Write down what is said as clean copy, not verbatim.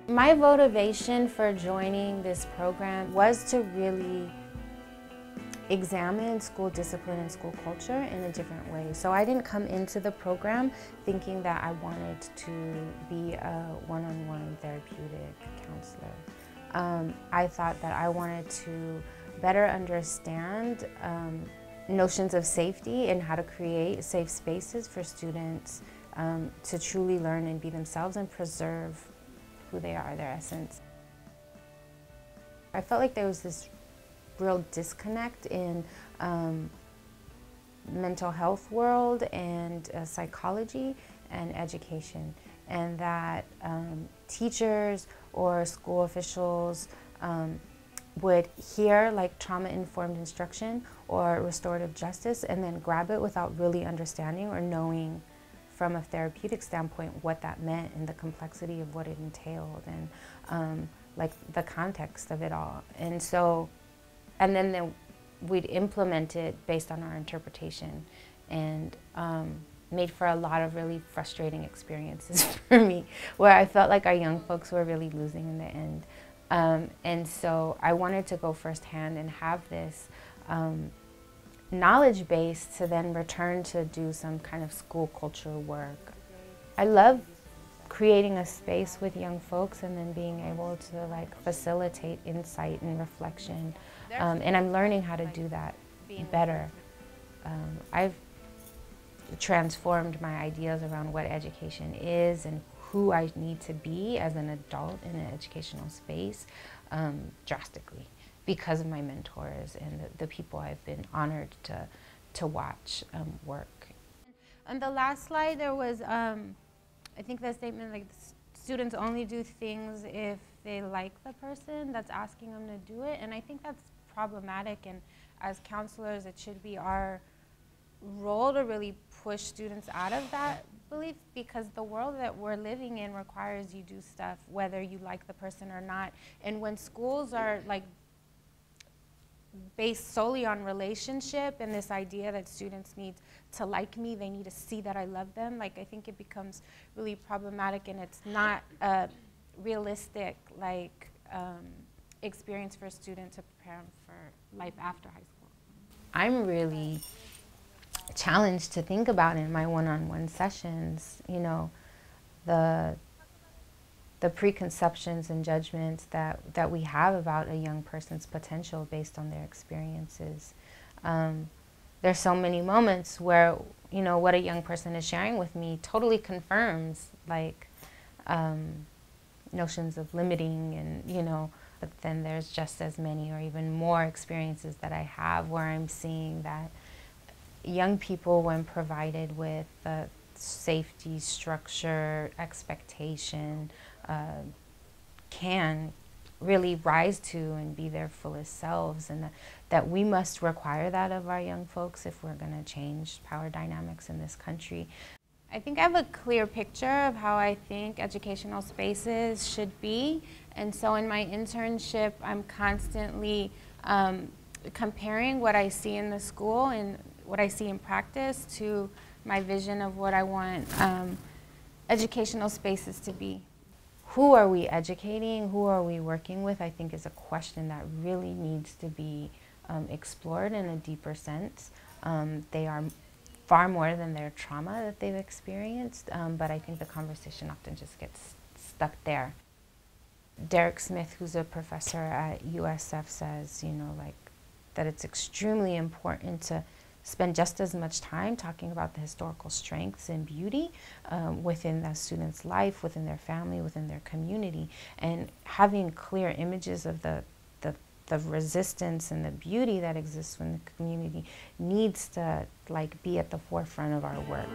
My motivation for joining this program was to really examine school discipline and school culture in a different way. So I didn't come into the program thinking that I wanted to be a one-on-one therapeutic counselor. I thought that I wanted to better understand notions of safety and how to create safe spaces for students to truly learn and be themselves and preserve who they are, their essence. I felt like there was this real disconnect in mental health world and psychology and education, and that teachers or school officials would hear like trauma-informed instruction or restorative justice and then grab it without really understanding or knowing from a therapeutic standpoint what that meant and the complexity of what it entailed and like the context of it all. And so, and then we'd implement it based on our interpretation, and made for a lot of really frustrating experiences for me, where I felt like our young folks were really losing in the end. And so I wanted to go firsthand and have this knowledge base to then return to do some kind of school culture work. I love creating a space with young folks and then being able to like facilitate insight and reflection. And I'm learning how to do that better. I've transformed my ideas around what education is and who I need to be as an adult in an educational space drastically because of my mentors and the people I've been honored to watch work. On the last slide there was, I think the statement like students only do things if they like the person that's asking them to do it, and I think that's problematic, and as counselors it should be our role to really push students out of that belief, because the world that we're living in requires you do stuff whether you like the person or not. And when schools are like based solely on relationship and this idea that students need to like me, they need to see that I love them, like I think it becomes really problematic, and it's not a realistic like experience for a student to prepare them for life after high school. I'm really challenged to think about in my one-on-one sessions, you know, the preconceptions and judgments that we have about a young person's potential based on their experiences. There's so many moments where, you know, what a young person is sharing with me totally confirms like notions of limiting, and, you know, but then there's just as many or even more experiences that I have where I'm seeing that young people, when provided with safety, structure, expectation, can really rise to and be their fullest selves, and that we must require that of our young folks if we're going to change power dynamics in this country. I think I have a clear picture of how I think educational spaces should be, and so in my internship I'm constantly comparing what I see in the school and what I see in practice to my vision of what I want educational spaces to be. Who are we educating? Who are we working with? I think is a question that really needs to be explored in a deeper sense. They are far more than their trauma that they've experienced, but I think the conversation often just gets stuck there. Derek Smith, who's a professor at USF, says, you know, like that it's extremely important to spend just as much time talking about the historical strengths and beauty within that student's life, within their family, within their community, and having clear images of the resistance and the beauty that exists in the community needs to like be at the forefront of our work.